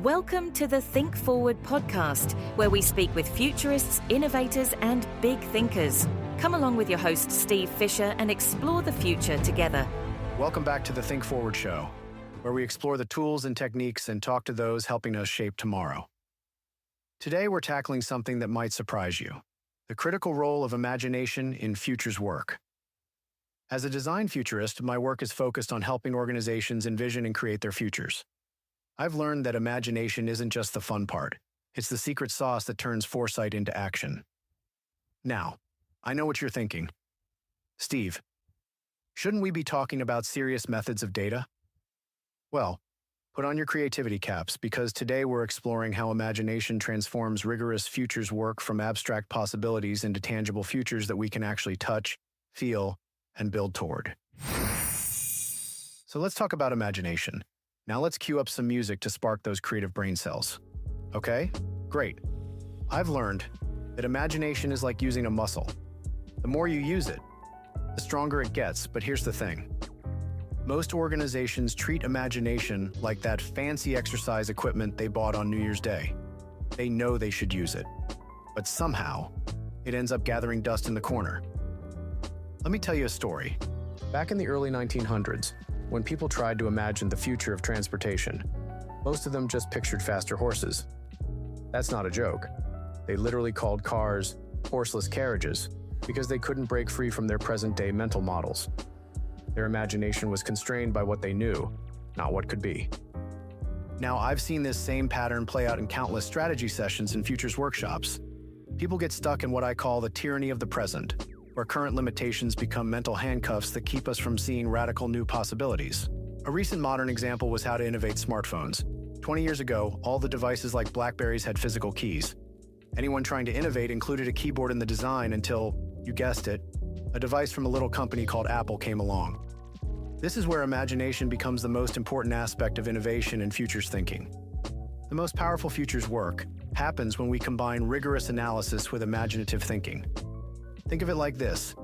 Welcome to the Think Forward podcast, where we speak with futurists, innovators, and big thinkers. Come along with your host, Steve Fisher, and explore the future together. Welcome back to the Think Forward show, where we explore the tools and techniques and talk to those helping us shape tomorrow. Today, we're tackling something that might surprise you: the critical role of imagination in futures work. As a design futurist, my work is focused on helping organizations envision and create their futures. I've learned that imagination isn't just the fun part. It's the secret sauce that turns foresight into action. Now, I know what you're thinking. Steve, shouldn't we be talking about serious methods of data? Well, put on your creativity caps, because today we're exploring how imagination transforms rigorous futures work from abstract possibilities into tangible futures that we can actually touch, feel, and build toward. So let's talk about imagination. Now let's cue up some music to spark those creative brain cells. Okay? Great. I've learned that imagination is like using a muscle. The more you use it, the stronger it gets. But here's the thing. Most organizations treat imagination like that fancy exercise equipment they bought on New Year's Day. They know they should use it, but somehow it ends up gathering dust in the corner. Let me tell you a story. Back in the early 1900s, when people tried to imagine the future of transportation, most of them just pictured faster horses. That's not a joke. They literally called cars horseless carriages because they couldn't break free from their present-day mental models. Their imagination was constrained by what they knew, not what could be. Now, I've seen this same pattern play out in countless strategy sessions and futures workshops. People get stuck in what I call the tyranny of the present, where current limitations become mental handcuffs that keep us from seeing radical new possibilities. A recent modern example was how to innovate smartphones. 20 years ago, all the devices like BlackBerries had physical keys. Anyone trying to innovate included a keyboard in the design until, you guessed it, a device from a little company called Apple came along. This is where imagination becomes the most important aspect of innovation and futures thinking. The most powerful futures work happens when we combine rigorous analysis with imaginative thinking. Think of it like this.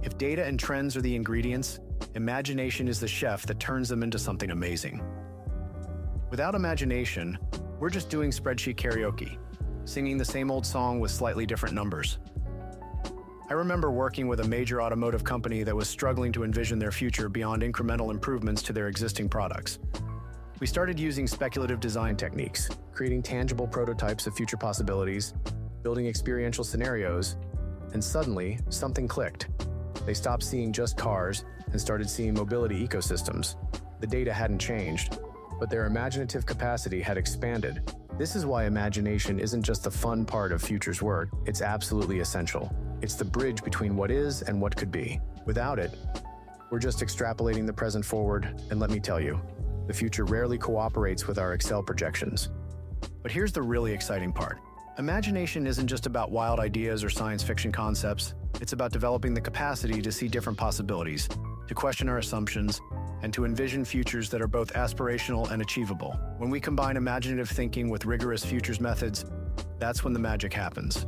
If data and trends are the ingredients, imagination is the chef that turns them into something amazing. Without imagination, we're just doing spreadsheet karaoke, singing the same old song with slightly different numbers. I remember working with a major automotive company that was struggling to envision their future beyond incremental improvements to their existing products. We started using speculative design techniques, creating tangible prototypes of future possibilities, building experiential scenarios, and suddenly, something clicked. They stopped seeing just cars and started seeing mobility ecosystems. The data hadn't changed, but their imaginative capacity had expanded. This is why imagination isn't just the fun part of futures work, it's absolutely essential. It's the bridge between what is and what could be. Without it, we're just extrapolating the present forward, and let me tell you, the future rarely cooperates with our Excel projections. But here's the really exciting part. Imagination isn't just about wild ideas or science fiction concepts. It's about developing the capacity to see different possibilities, to question our assumptions, and to envision futures that are both aspirational and achievable. When we combine imaginative thinking with rigorous futures methods, that's when the magic happens.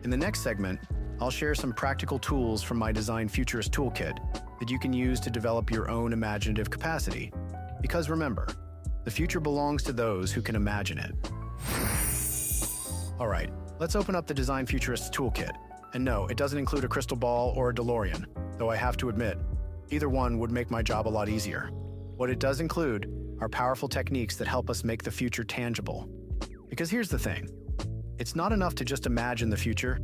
In the next segment, I'll share some practical tools from my Design Futurist Toolkit that you can use to develop your own imaginative capacity. Because remember, the future belongs to those who can imagine it. All right, let's open up the Design Futurist Toolkit. And no, it doesn't include a crystal ball or a DeLorean, though I have to admit, either one would make my job a lot easier. What it does include are powerful techniques that help us make the future tangible. Because here's the thing, it's not enough to just imagine the future.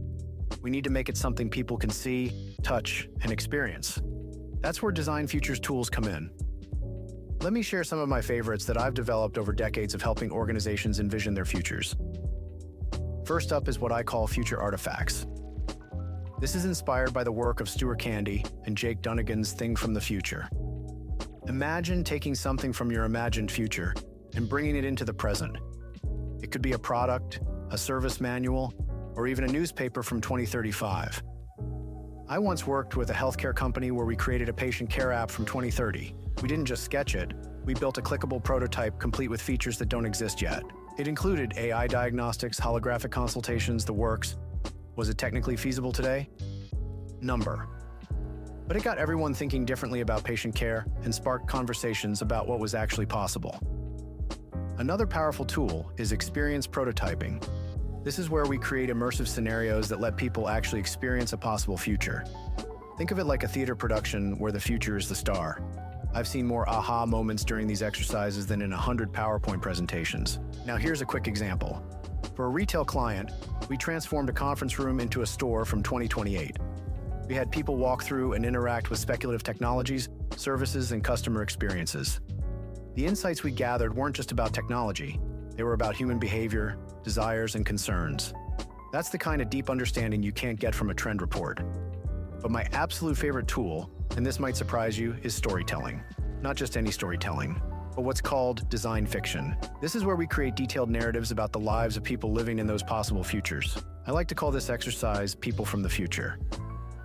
We need to make it something people can see, touch, and experience. That's where Design Futures tools come in. Let me share some of my favorites that I've developed over decades of helping organizations envision their futures. First up is what I call future artifacts. This is inspired by the work of Stuart Candy and Jake Dunnigan's Thing from the Future. Imagine taking something from your imagined future and bringing it into the present. It could be a product, a service manual, or even a newspaper from 2035. I once worked with a healthcare company where we created a patient care app from 2030. We didn't just sketch it, we built a clickable prototype complete with features that don't exist yet. It included AI diagnostics, holographic consultations, the works. Was it technically feasible today? Number. But it got everyone thinking differently about patient care and sparked conversations about what was actually possible. Another powerful tool is experience prototyping. This is where we create immersive scenarios that let people actually experience a possible future. Think of it like a theater production where the future is the star. I've seen more aha moments during these exercises than in 100 PowerPoint presentations. Now here's a quick example. For a retail client, we transformed a conference room into a store from 2028. We had people walk through and interact with speculative technologies, services, and customer experiences. The insights we gathered weren't just about technology. They were about human behavior, desires, and concerns. That's the kind of deep understanding you can't get from a trend report. But my absolute favorite tool, and this might surprise you, is storytelling. Not just any storytelling, but what's called design fiction. This is where we create detailed narratives about the lives of people living in those possible futures. I like to call this exercise People from the Future.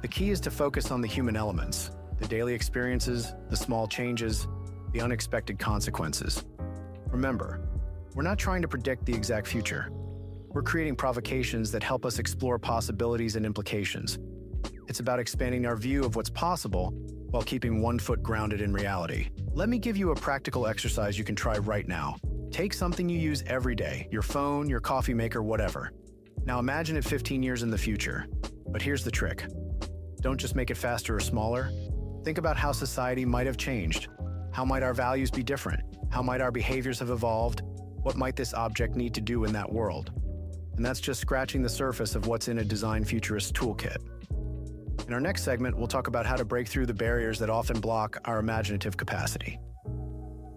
The key is to focus on the human elements, the daily experiences, the small changes, the unexpected consequences. Remember, we're not trying to predict the exact future. We're creating provocations that help us explore possibilities and implications. It's about expanding our view of what's possible while keeping one foot grounded in reality. Let me give you a practical exercise you can try right now. Take something you use every day, your phone, your coffee maker, whatever. Now imagine it 15 years in the future. But here's the trick. Don't just make it faster or smaller. Think about how society might have changed. How might our values be different? How might our behaviors have evolved? What might this object need to do in that world? And that's just scratching the surface of what's in a Design Futurist Toolkit. In our next segment, we'll talk about how to break through the barriers that often block our imaginative capacity.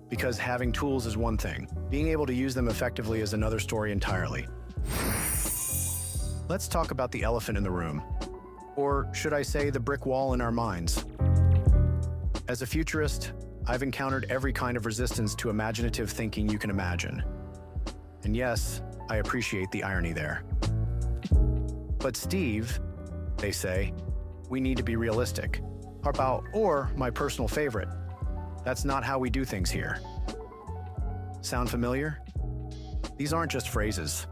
Because having tools is one thing, being able to use them effectively is another story entirely. Let's talk about the elephant in the room. Or should I say the brick wall in our minds? As a futurist, I've encountered every kind of resistance to imaginative thinking you can imagine. And yes, I appreciate the irony there. But Steve, they say, we need to be realistic. Or my personal favorite, that's not how we do things here. Sound familiar? These aren't just phrases.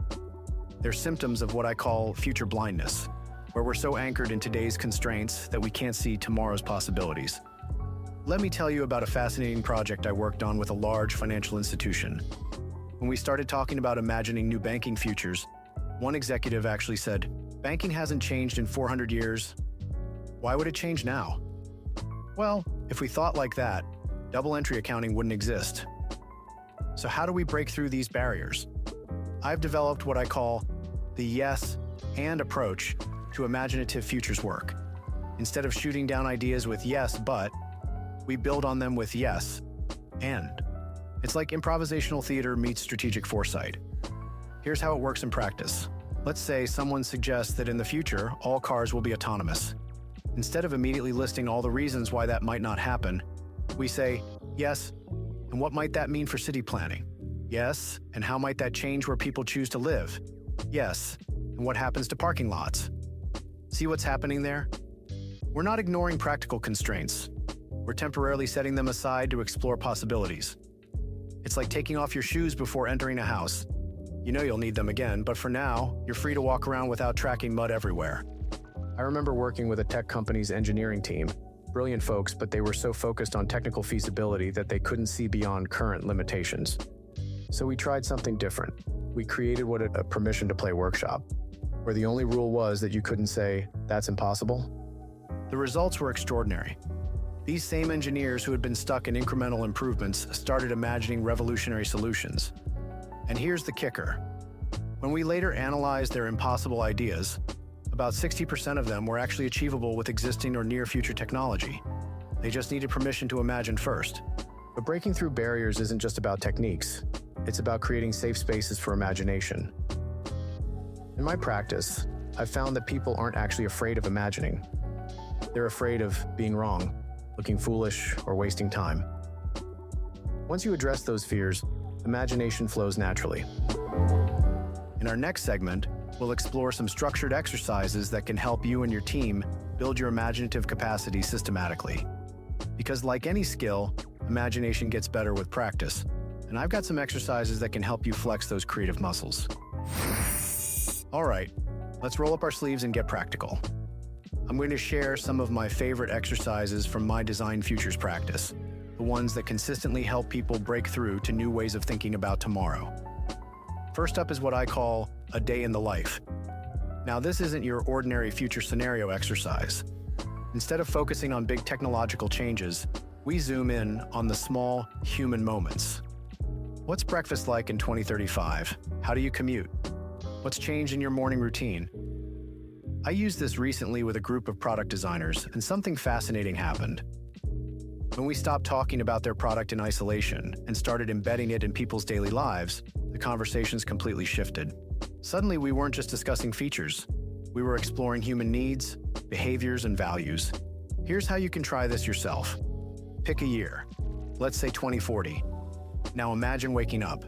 They're symptoms of what I call future blindness, where we're so anchored in today's constraints that we can't see tomorrow's possibilities. Let me tell you about a fascinating project I worked on with a large financial institution. When we started talking about imagining new banking futures, one executive actually said, "Banking hasn't changed in 400 years. Why would it change now?" Well, if we thought like that, double entry accounting wouldn't exist. So how do we break through these barriers? I've developed what I call the yes and approach to imaginative futures work. Instead of shooting down ideas with yes, but, we build on them with yes and. It's like improvisational theater meets strategic foresight. Here's how it works in practice. Let's say someone suggests that in the future, all cars will be autonomous. Instead of immediately listing all the reasons why that might not happen, we say, yes, and what might that mean for city planning? Yes, and how might that change where people choose to live? Yes, and what happens to parking lots? See what's happening there? We're not ignoring practical constraints. We're temporarily setting them aside to explore possibilities. It's like taking off your shoes before entering a house. You know you'll need them again, but for now, you're free to walk around without tracking mud everywhere. I remember working with a tech company's engineering team. Brilliant folks, but they were so focused on technical feasibility that they couldn't see beyond current limitations. So we tried something different. We created a permission to play workshop, where the only rule was that you couldn't say, "That's impossible." The results were extraordinary. These same engineers who had been stuck in incremental improvements started imagining revolutionary solutions. And here's the kicker. When we later analyzed their impossible ideas, about 60% of them were actually achievable with existing or near-future technology. They just needed permission to imagine first. But breaking through barriers isn't just about techniques. It's about creating safe spaces for imagination. In my practice, I've found that people aren't actually afraid of imagining. They're afraid of being wrong, looking foolish, or wasting time. Once you address those fears, imagination flows naturally. In our next segment, we'll explore some structured exercises that can help you and your team build your imaginative capacity systematically. Because like any skill, imagination gets better with practice. And I've got some exercises that can help you flex those creative muscles. All right, let's roll up our sleeves and get practical. I'm going to share some of my favorite exercises from my Design Futures practice. the ones that consistently help people break through to new ways of thinking about tomorrow. First up is what I call a day in the life. Now, this isn't your ordinary future scenario exercise. Instead of focusing on big technological changes, we zoom in on the small human moments. What's breakfast like in 2035? How do you commute? What's changed in your morning routine? I used this recently with a group of product designers, and something fascinating happened. When we stopped talking about their product in isolation and started embedding it in people's daily lives, the conversations completely shifted. Suddenly, we weren't just discussing features. We were exploring human needs, behaviors, and values. Here's how you can try this yourself. Pick a year. Let's say 2040. Now imagine waking up.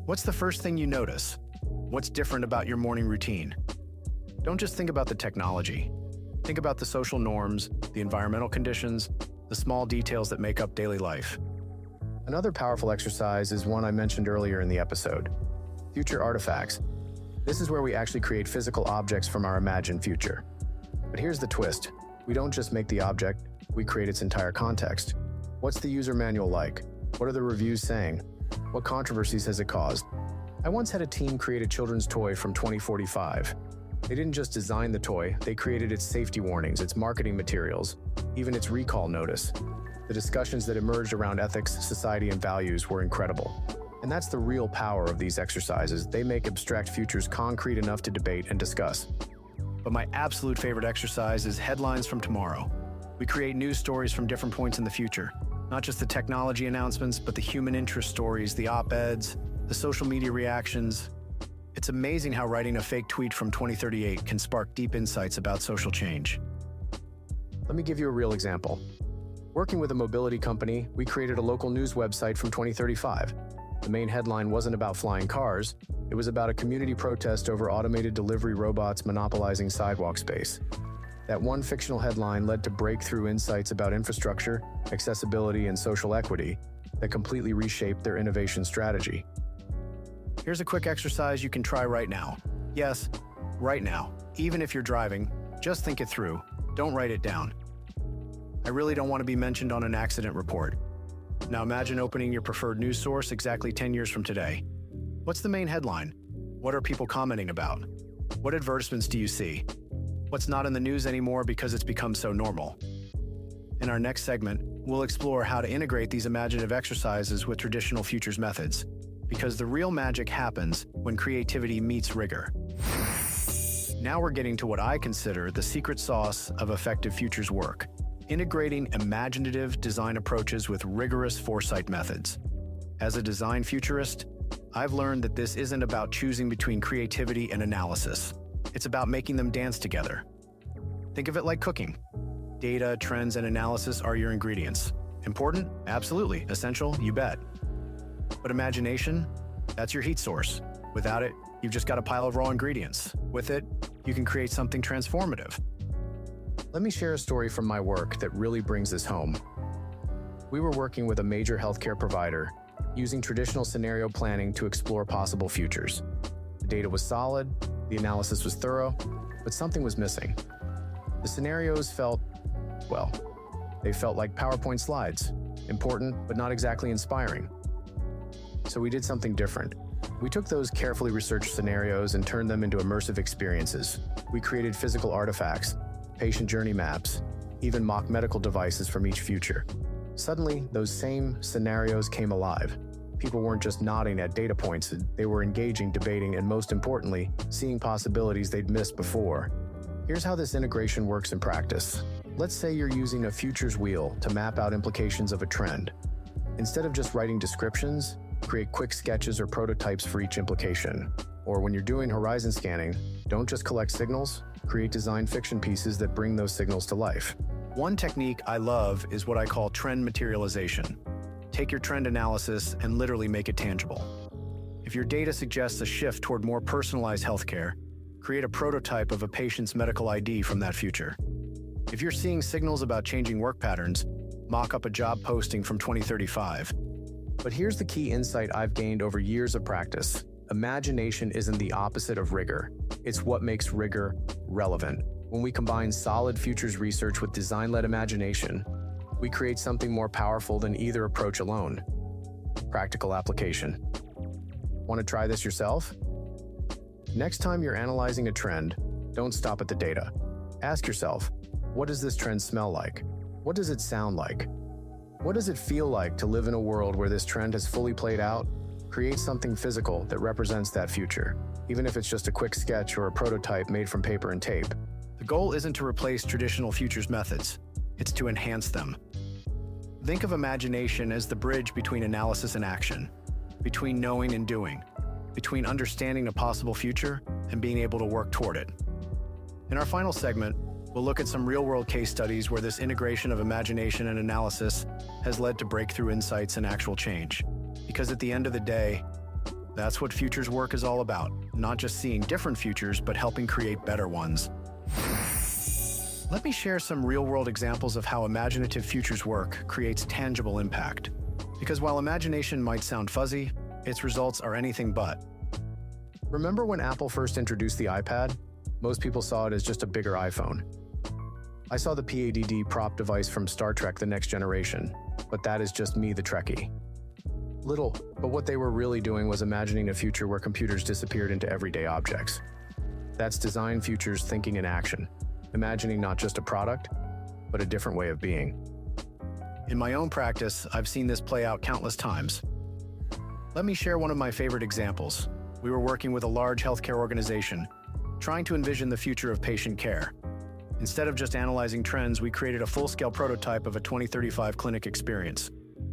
What's the first thing you notice? What's different about your morning routine? Don't just think about the technology. Think about the social norms, the environmental conditions, the small details that make up daily life. Another powerful exercise is one I mentioned earlier in the episode: future artifacts. This is where we actually create physical objects from our imagined future. But here's the twist. We don't just make the object, we create its entire context. What's the user manual like? What are the reviews saying? What controversies has it caused? I once had a team create a children's toy from 2045. They didn't just design the toy, they created its safety warnings, its marketing materials, even its recall notice. The discussions that emerged around ethics, society, and values were incredible. And that's the real power of these exercises. They make abstract futures concrete enough to debate and discuss. But my absolute favorite exercise is headlines from tomorrow. We create news stories from different points in the future. Not just the technology announcements, but the human interest stories, the op-eds, the social media reactions. It's amazing how writing a fake tweet from 2038 can spark deep insights about social change. Let me give you a real example. Working with a mobility company, we created a local news website from 2035. The main headline wasn't about flying cars, it was about a community protest over automated delivery robots monopolizing sidewalk space. That one fictional headline led to breakthrough insights about infrastructure, accessibility, and social equity that completely reshaped their innovation strategy. Here's a quick exercise you can try right now. Yes, right now. Even if you're driving, just think it through. Don't write it down. I really don't want to be mentioned on an accident report. Now imagine opening your preferred news source exactly 10 years from today. What's the main headline? What are people commenting about? What advertisements do you see? What's not in the news anymore because it's become so normal? In our next segment, we'll explore how to integrate these imaginative exercises with traditional futures methods, because the real magic happens when creativity meets rigor. Now we're getting to what I consider the secret sauce of effective futures work: integrating imaginative design approaches with rigorous foresight methods. As a design futurist, I've learned that this isn't about choosing between creativity and analysis. It's about making them dance together. Think of it like cooking. Data, trends, and analysis are your ingredients. Important? Absolutely. Essential? You bet. But imagination? That's your heat source. Without it, you've just got a pile of raw ingredients. With it, you can create something transformative. Let me share a story from my work that really brings this home. We were working with a major healthcare provider, using traditional scenario planning to explore possible futures. The data was solid, the analysis was thorough, but something was missing. The scenarios felt like PowerPoint slides, important but not exactly inspiring. So we did something different. We took those carefully researched scenarios and turned them into immersive experiences. We created physical artifacts, patient journey maps, even mock medical devices from each future. Suddenly, those same scenarios came alive. People weren't just nodding at data points, they were engaging, debating, and most importantly, seeing possibilities they'd missed before. Here's how this integration works in practice. Let's say you're using a futures wheel to map out implications of a trend. Instead of just writing descriptions, create quick sketches or prototypes for each implication. Or when you're doing horizon scanning, don't just collect signals, create design fiction pieces that bring those signals to life. One technique I love is what I call trend materialization. Take your trend analysis and literally make it tangible. If your data suggests a shift toward more personalized healthcare, create a prototype of a patient's medical ID from that future. If you're seeing signals about changing work patterns, mock up a job posting from 2035. But here's the key insight I've gained over years of practice. Imagination isn't the opposite of rigor. It's what makes rigor relevant. When we combine solid futures research with design-led imagination, we create something more powerful than either approach alone. Practical application. Want to try this yourself? Next time you're analyzing a trend, don't stop at the data. Ask yourself, what does this trend smell like? What does it sound like? What does it feel like to live in a world where this trend has fully played out? Create something physical that represents that future, even if it's just a quick sketch or a prototype made from paper and tape. The goal isn't to replace traditional futures methods, it's to enhance them. Think of imagination as the bridge between analysis and action, between knowing and doing, between understanding a possible future and being able to work toward it. In our final segment, we'll look at some real-world case studies where this integration of imagination and analysis has led to breakthrough insights and actual change. Because at the end of the day, that's what futures work is all about, not just seeing different futures, but helping create better ones. Let me share some real-world examples of how imaginative futures work creates tangible impact. Because while imagination might sound fuzzy, its results are anything but. Remember when Apple first introduced the iPad? Most people saw it as just a bigger iPhone. I saw the PADD prop device from Star Trek: The Next Generation, but that is just me, the Trekkie. Little, but what they were really doing was imagining a future where computers disappeared into everyday objects. That's Design Futures thinking in action, imagining not just a product, but a different way of being. In my own practice, I've seen this play out countless times. Let me share one of my favorite examples. We were working with a large healthcare organization, trying to envision the future of patient care. Instead of just analyzing trends, we created a full-scale prototype of a 2035 clinic experience.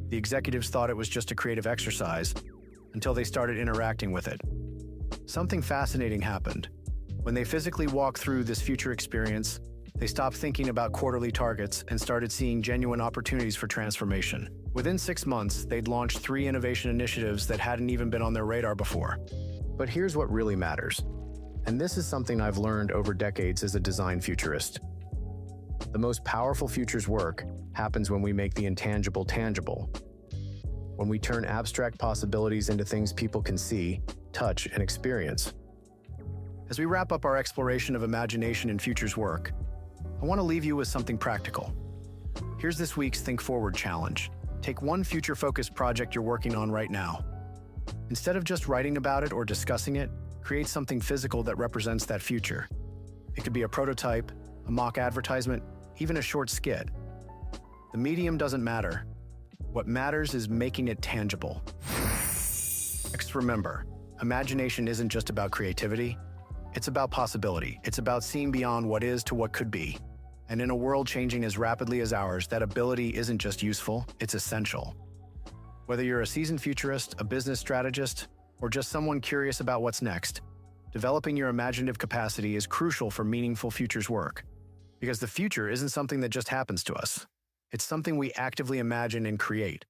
The executives thought it was just a creative exercise until they started interacting with it. Something fascinating happened. When they physically walked through this future experience, they stopped thinking about quarterly targets and started seeing genuine opportunities for transformation. Within 6 months, they'd launched 3 innovation initiatives that hadn't even been on their radar before. But here's what really matters. And this is something I've learned over decades as a design futurist. The most powerful futures work happens when we make the intangible tangible. When we turn abstract possibilities into things people can see, touch, and experience. As we wrap up our exploration of imagination and futures work, I want to leave you with something practical. Here's this week's Think Forward challenge. Take one future-focused project you're working on right now. Instead of just writing about it or discussing it, create something physical that represents that future. It could be a prototype, a mock advertisement, even a short skit. The medium doesn't matter. What matters is making it tangible. Next, remember, imagination isn't just about creativity. It's about possibility. It's about seeing beyond what is to what could be. And in a world changing as rapidly as ours, that ability isn't just useful, it's essential. Whether you're a seasoned futurist, a business strategist, or just someone curious about what's next, developing your imaginative capacity is crucial for meaningful futures work. Because the future isn't something that just happens to us. It's something we actively imagine and create,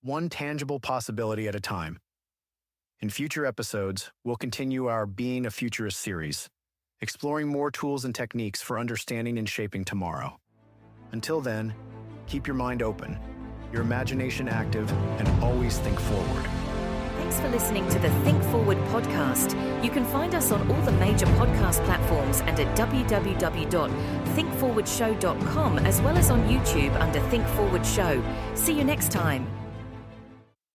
one tangible possibility at a time. In future episodes, we'll continue our Being a Futurist series, exploring more tools and techniques for understanding and shaping tomorrow. Until then, keep your mind open, your imagination active, and always think forward. Thanks for listening to the Think Forward podcast. You can find us on all the major podcast platforms and at www.thinkforwardshow.com, as well as on YouTube under Think Forward Show. See you next time.